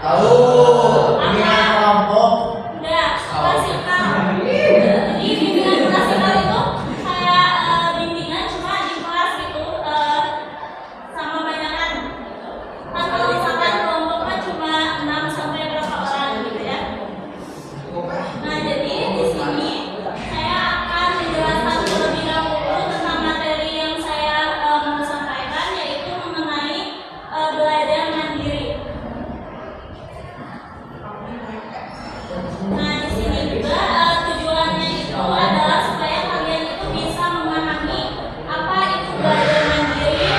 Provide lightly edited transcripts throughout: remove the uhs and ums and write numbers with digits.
Tahu. Apa? Kelompok. Enggak, klasikal. Jadi bimbingan klasikal itu kayak bimbingan cuma di kelas gitu, sama banyakan. Kan kalau misalkan kelompok kan cuma 6 sampai berapa orang gitu ya. Nah, jadi di sini saya akan menjelaskan terlebih dahulu tentang materi yang saya mau sampaikan, yaitu mengenai belajar mandiri. Nah, di sini juga tujuannya itu adalah supaya kalian itu bisa memahami apa itu belajar mandiri,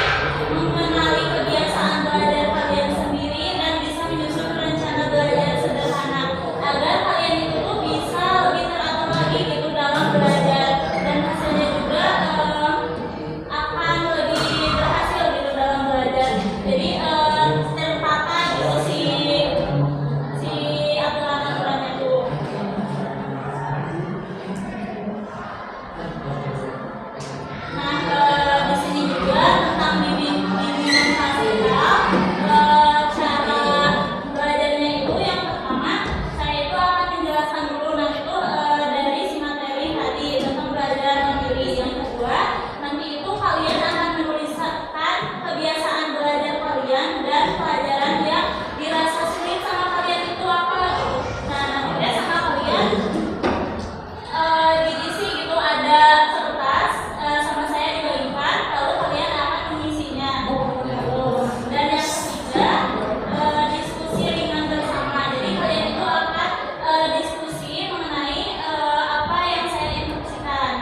mengenali kebiasaan belajar kalian sendiri, dan bisa menyusun rencana belajar sederhana agar kalian itu tuh bisa lebih teratur lagi gitu dalam belajar, dan hasilnya juga akan lebih berhasil gitu dalam belajar. Jadi tertata gitu si aturan-aturannya tuh. Nah, di sini juga tentang bimbingan klasikal, cara belajarnya itu yang pertama saya itu akan menjelaskan dulu nanti itu dari si materi tadi tentang belajar mandiri. Yang kedua, nanti itu kalian akan menuliskan kebiasaan belajar kalian dan pelajaran yang dirasa sulit sama kalian itu apa gitu. Nah, nanti sama kalian diisi gitu, ada kertas sama saya dibagikan, lalu kalian akan mengisinya. Dan yang ketiga, diskusi ringan bersama. Jadi kalian itu akan diskusi mengenai apa yang saya instruksikan.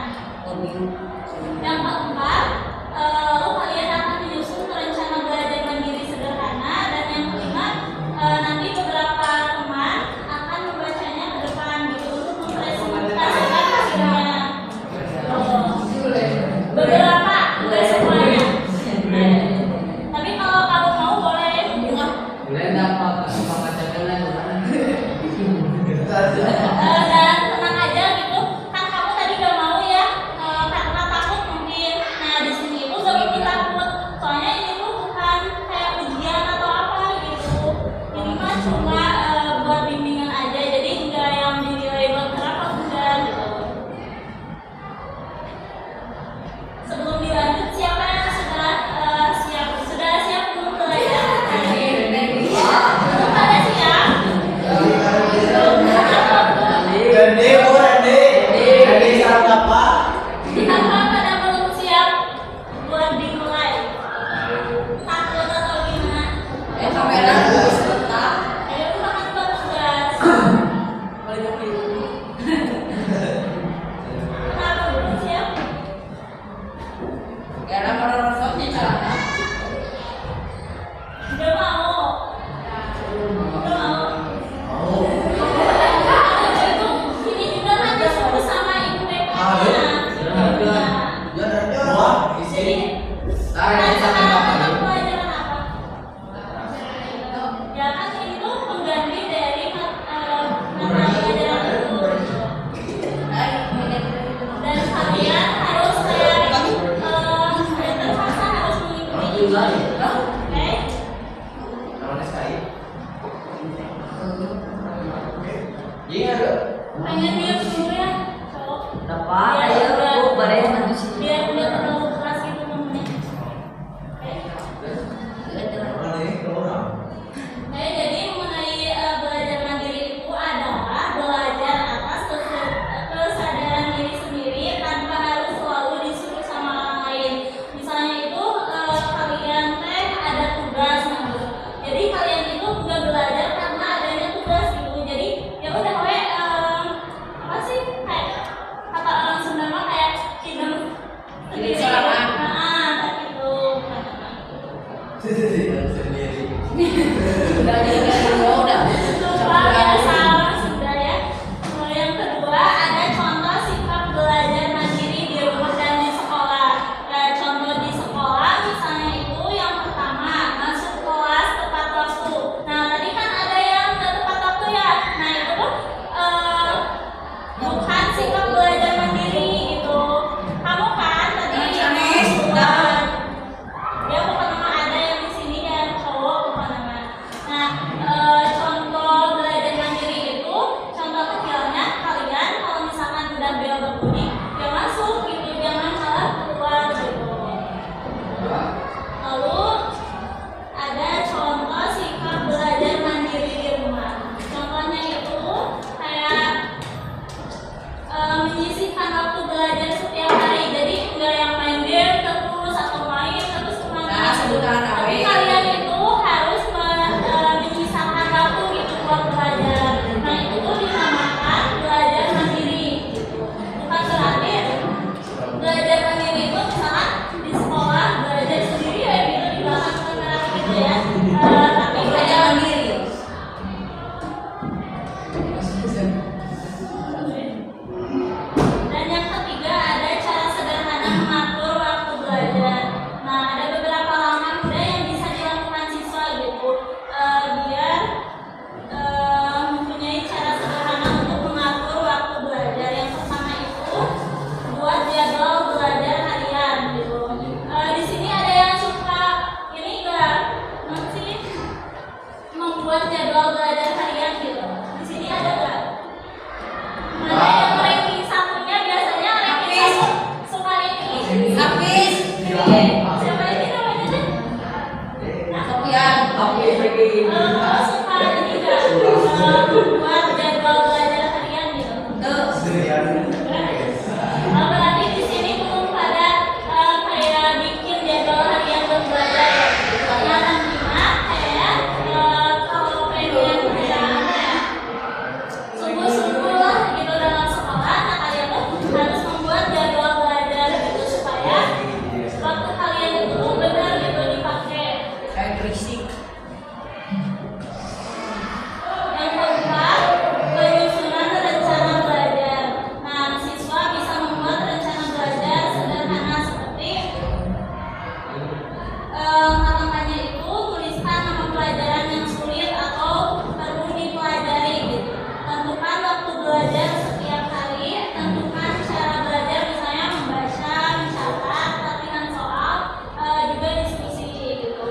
Yang keempat, lalu kalian akan menyusun rencana belajar mandiri sederhana. Dan yang kelima, nanti beberapa teman akan membacanya ke depan gitu untuk mempresentasikan hasilnya. Beberapa, enggak semuanya. Tapi kalau kamu mau boleh. Boleh dapat baca dulu. Dan tenang aja gitu, kan kamu tadi gak mau ya, karena takut mungkin. Nah, di sini itu gak perlu takut, soalnya ini tuh bukan kayak ujian atau apa gitu. Ini mah cuma buat bimbingan aja, jadi enggak yang dinilai dokter apa enggak gitu. Sebelum dilanjut, siapa yang sudah siap? Sudah siap belum belajar? Belum pada siap? Gede sarang apa? Apa pada belum siap buat dimulai? Takut atau gimana? Kamera dulu sebentar. Ayo makan buat tugas. Kenapa belum siap? Karena merosotnya celana. Udah mau? Udah mau? Mau. Itu ini juga kan disuruh sama ibu BK-nya. Wah, Jadi, Tarik sampai bapak dulu. pelajaran apa? Ya kan ini tuh pengganti dari mata pelajaran itu. Dan kalian harus kayak terpaksa harus mengikuti juga. Oke? Iya dong. Pengen diam dulu ya, cowok. Dapat Biar ayo udah- Bu, bareng manusia. Biar udah terlalu keras gitu ngomongnya. Oke? Nah, jadi mengenai belajar mandiri itu adalah belajar atas kesadaran diri sendiri tanpa harus selalu disuruh sama orang lain. Misalnya itu kalian teh ada tugas, nah, jadi kalian itu nggak belajar karena adanya tugas gitu. Jadi ya udah we apa sih kayak kata orang Sunda mah kayak idem sendiri. sorangan. Nah, kayak gitu. Sendiri. Udah jadi udah. Lupa biasa orang Sunda ya. Yang kedua ada contoh sikap belajar mandiri di rumah dan di sekolah. Contoh di sekolah misalnya itu yang pertama masuk kelas tepat waktu. Nah tadi kan ada yang nggak tepat waktu ya. Nah itu tuh bukan sikap belajar mandiri gitu. Kamu kan tadi bukan. Ya bukan nama ada yang di sini ya cowok bukan nama. Nah membuat jadwal belajar harian gitu. Di sini ada nggak? Mana yang ranking satunya biasanya ranking satu suka ini. Habis. Siapa ini namanya teh? Sofian. Suka ini nggak? Membuat jadwal belajar harian gitu. Berarti di sini belum pada kayak bikin jadwal harian buat belajar ya. Yang nantinya kayak kalau pengen kayak apa ya, sungguh-sungguh lah gitu dalam sekolah, nah kalian tuh harus membuat jadwal belajar gitu supaya waktu kalian itu tuh benar gitu dipakai. Kayak berisik. Yang keempat, penyusunan rencana belajar. Nah, siswa bisa membuat rencana belajar sederhana seperti halamannya itu tuliskan nama pelajaran yang sulit atau perlu dipelajari gitu. Tentukan waktu belajar setiap hari, tentukan cara belajar misalnya membaca, mencatat, latihan soal, juga diskusi gitu.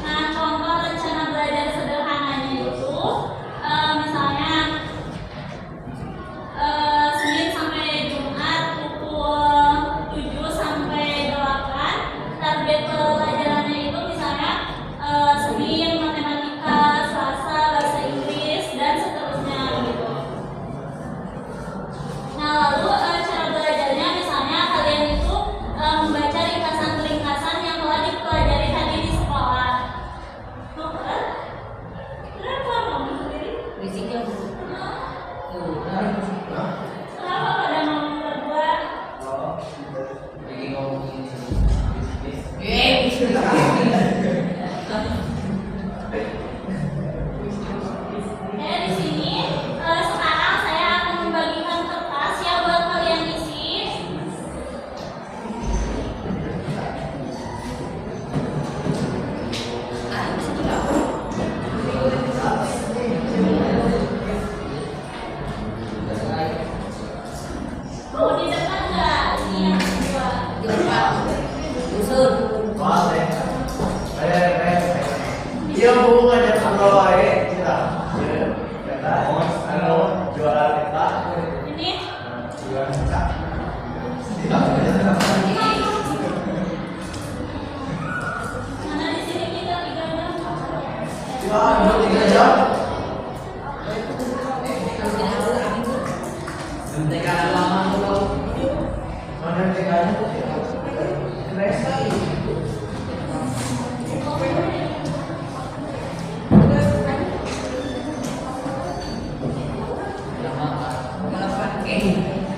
Nah, contoh rencana belajar sederhananya itu misalnya Senin sampai Jumat pukul 7 sampai 8. Target pelajarannya itu misalnya Senin matematika, Selasa bahasa Inggris dan seterusnya gitu. Nah, lalu cara belajarnya misalnya kalian itu membaca ringkasan-ringkasan yang telah dipelajari tadi di sekolah. Kenapa ngomong sendiri? Berisiknya. Kenapa pada ngomong berdua? Lagi ngomongin bisnis. Bisa. Di sini sekarang saya akan membagikan kertas ya buat kalian isi. Bisa juga. Mau di depan nggak? Ini yang kedua. Di depan. Usul. Maaf deh. Dia hubungannya kalau kita. Kita jualan kita. Ini Jualan kita. mana di sini kita 3 jam. Jualan 3 jam. Negara lama dulu. Mana tinggalnya tuh? Keren sekali.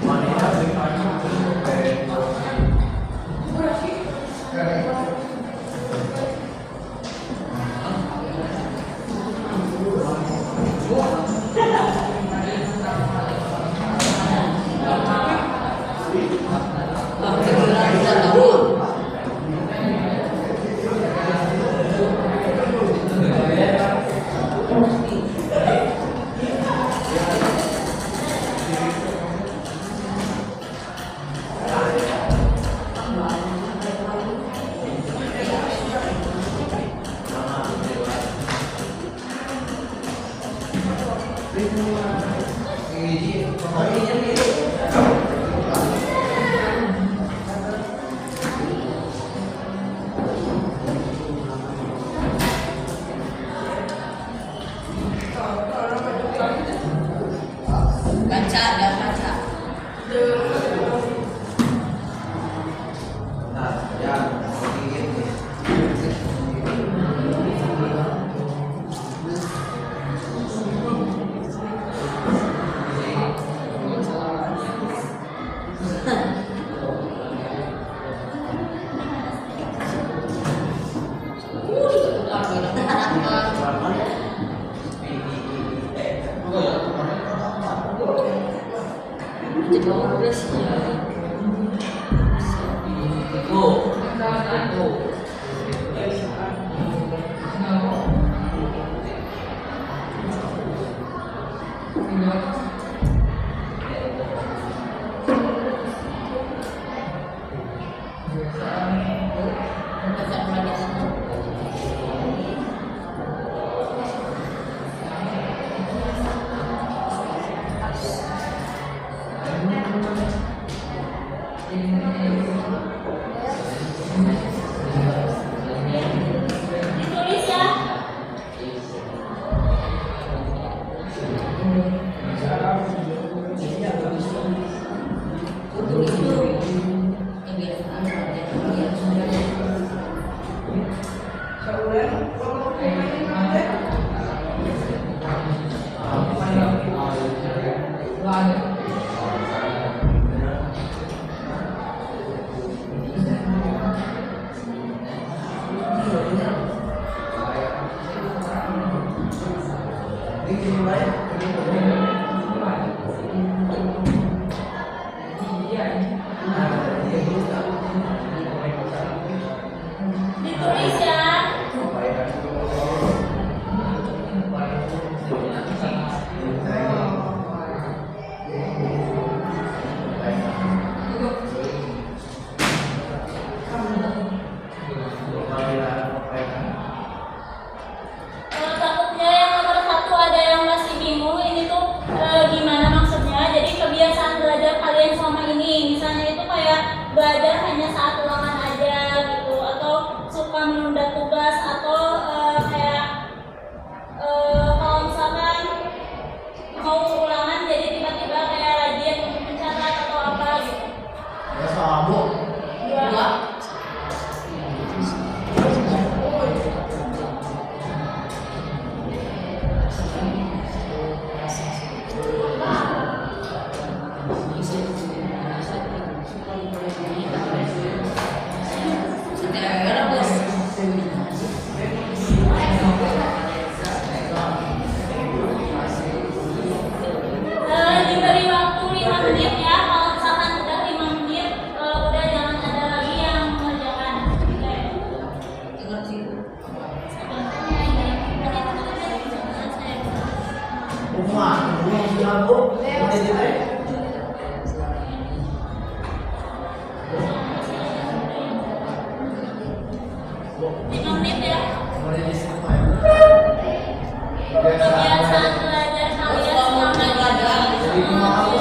Mana ya? Baca dan baca. Nah, ya, begini. Ditulis ya. Takutnya yang nomor satu ada yang masih bingung ini tuh gimana maksudnya. Jadi kebiasaan belajar kalian selama ini, misalnya itu kayak belajar hanya saat ulangan aja gitu, atau suka menunda tugas, atau kayak kalau misalkan mau ulangan jadi tiba-tiba kayak rajin untuk mencatat atau apa gitu. Ya sama Bu. Dua. Diberi waktu 5 menit ya. Kalau misalkan udah 5 menit, udah jangan ada lagi yang mengerjakan. Oke. Rumah, sudah Bu. Udah jadi. 5 menit ya. Boleh di semua ya. Kebiasaan belajar kalian selama Jadi kumaha Bu?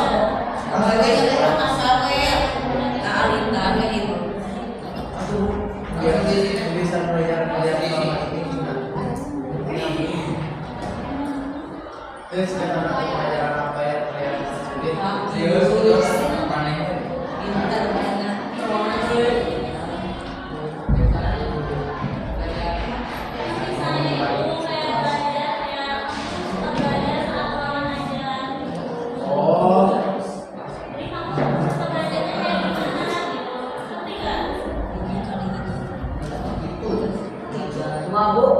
Aduh, biar dia bisa belajar kalian selama ini gimana? Terus sekarang pelajaran apa yang kalian sulit? Serius, aneh. misalnya itu kayak belajar kayak suka belajar saat ulangan aja. Oh, Jadi kamu suka belajarnya kayak gimana gitu? Ngerti nggak? Mabuk.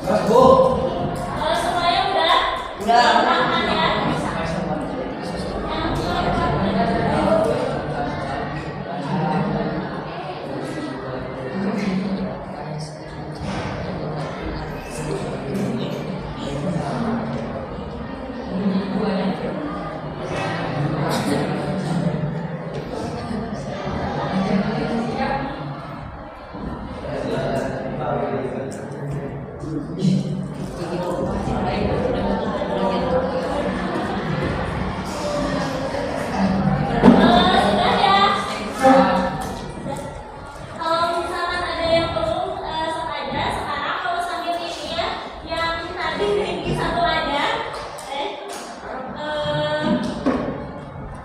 Mas Bu. Semuanya udah? Udah. Makan ya. Sudah ya. Kalau misalkan ada yang perlu sok aja sekarang, kalau sambil ini ya, yang tadi ini satu aja,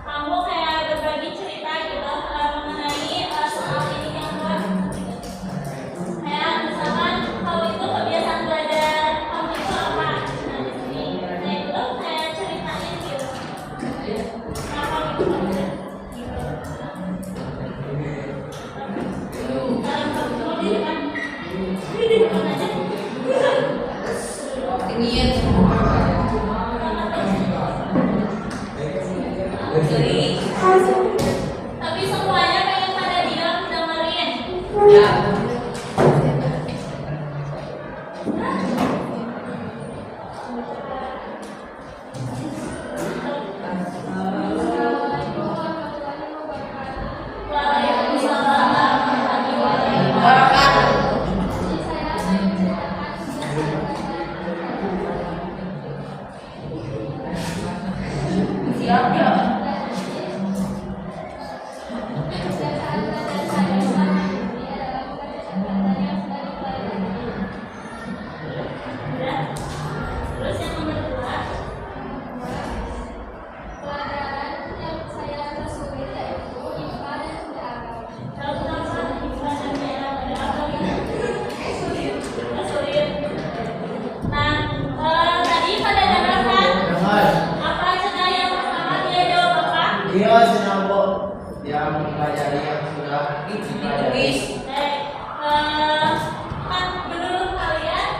kamu kayak berbagi cerita gitu mengenai soal ini yang buat. Kayak misalkan kalau itu kebiasaan belajar kamu itu apa? Nah di sini, nah itu kayak ceritain gitu. Kenapa gitu? Tapi semuanya pengen pada diam dengerin. Terusnya Bu, yang mempelajari yang sudah Ditulis. Menurut kalian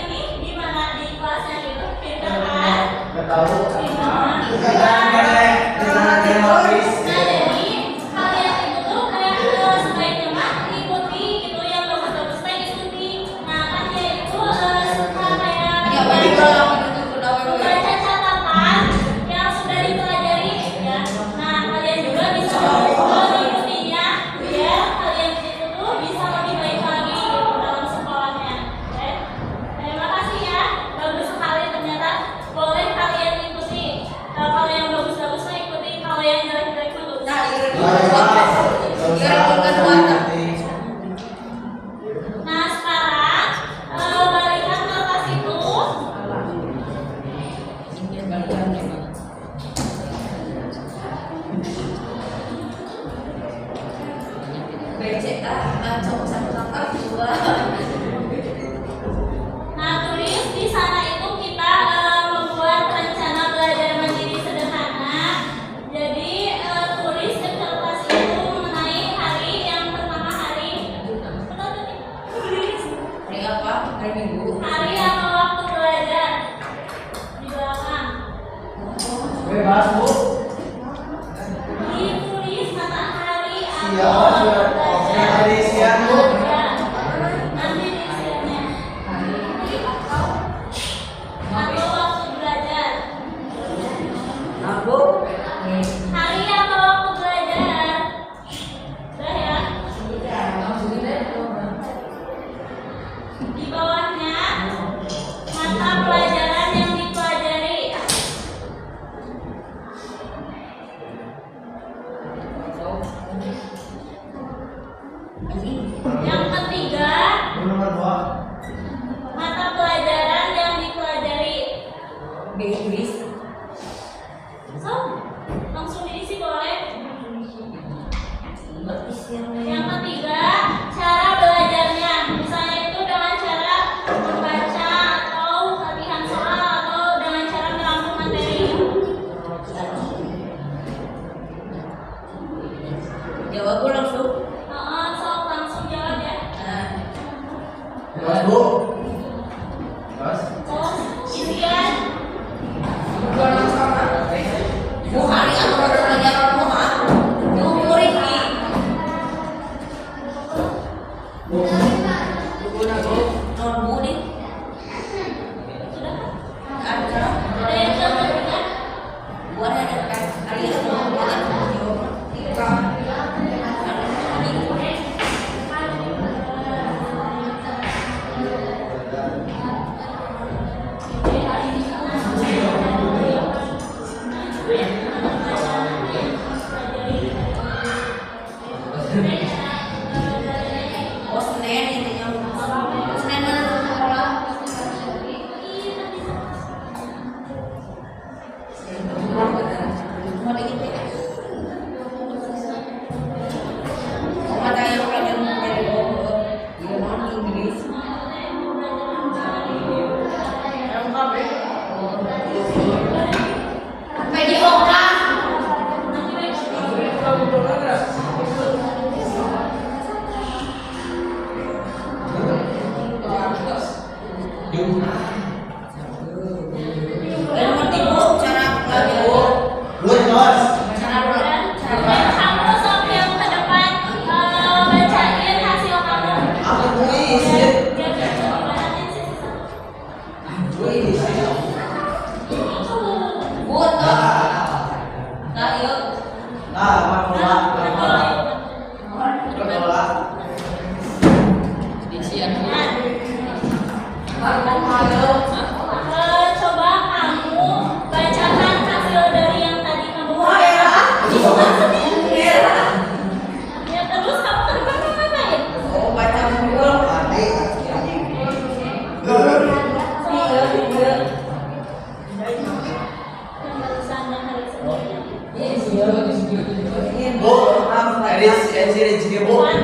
ini gimana di kelasnya gitu? Pinter kan? Nggak tahu. Nah, jadi kalian itu tuh kayak sebaiknya mah ikuti gitu yang bagus-bagus teh ikuti. Nah, kan dia itu suka kayak Ya, bagi kalau itu udah membaca catatan yang sudah dipelajari ya. Nah, kalian juga bisa mengikutinya biar kalian itu tuh bisa lebih baik lagi gitu dalam sekolahnya. Oke. Terima kasih ya. Bagus sekali ternyata. Boleh kalian ikuti. Kalau yang bagus-bagus mah ikuti, kalau yang jelek-jelek mah bagus. Nah, kedua. Nah, sekarang balikan kertas itu. Nah, tulis di sana itu kita membuat rencana belajar mandiri sederhana. Jadi tulis di kertas itu mengenai hari yang pertama hari. Tulis Hari apa? Hari Minggu. hari atau waktu belajar di belakang. Bebas Bu. Ditulis matahari atau Siap, sudah. Oke, hari siang Bu. Ya, nanti diisiannya. Atau waktu belajar. Nah, Bu. Hari atau waktu belajar. Udah ya. Di bawahnya mata pelajaran yang dipelajari. Yang ketiga, Nomor 2. mata pelajaran yang dipelajari. Inggris. So, langsung diisi boleh. Yang ketiga, cara belajarnya. Misalnya itu dengan cara membaca atau latihan soal atau dengan cara merangkum materi. Jawab Bu langsung. So, langsung jawab ya. Nah, Bebas Bu. Bebas. So, isian. Bu hari atau waktu belajar rumah. Bu Riki. Bu. Non Bu nih. Sudah kan? Ada. Ada yang jawab kan? Buat ada kan. Hari itu belajar Oh, Senin intinya. Senin mana tuh sekolah? Mau dikit ya? Oh, ada yang belajar dari Inggris. Lengkap ya? PJOK. Dan ngerti Bu cara belajar. Good, Bos. Cara belajar. Dan kamu sok yang ke depan bacain hasil kamu. Aku tulis. Biar ibaratin sih. Tulis. Bu, nah, yuk. Nah, makulah. Makulah. Coba kamu bacakan hasil dari yang tadi kamu ya terus kamu ke depan ngapain? Oh, baca buku. Yang barusan dan hari sebelumnya. Bu, edis Bu. Wan,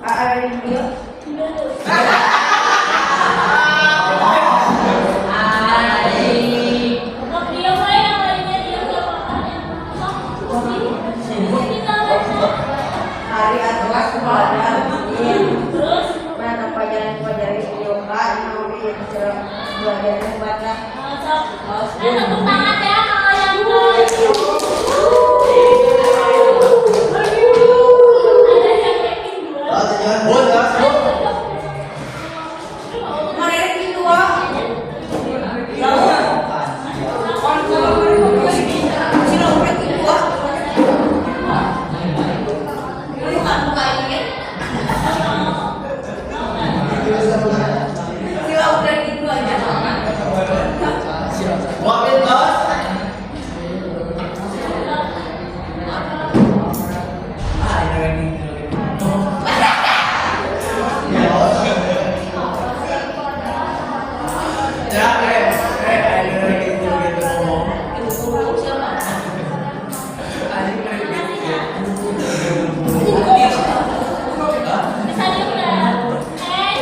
baliknya Blok cara belajar membaca. Tepuk tangan ya kalau yang ada yang ranking 2. Oh, jangan buat kelas bu. Mana ranking 2? Sila ranking 2. Bukan ini ya. Sila ranking 2 aja. Buat kelas. Ah, ini ranking. Bisa juga.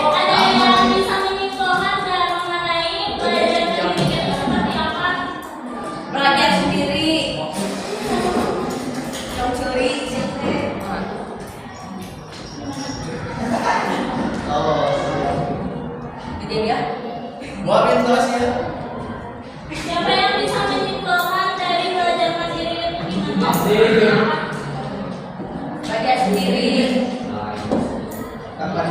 Ada yang bisa menyimpulkan dan mengenai pelajaran pendidikan itu seperti apa? Belajar sendiri. Yang curi, jadi ya. Buat kelas ya. Siapa yang bisa menyimpulkan dari belajar mandiri itu gimana? Belajar sendiri. Kapan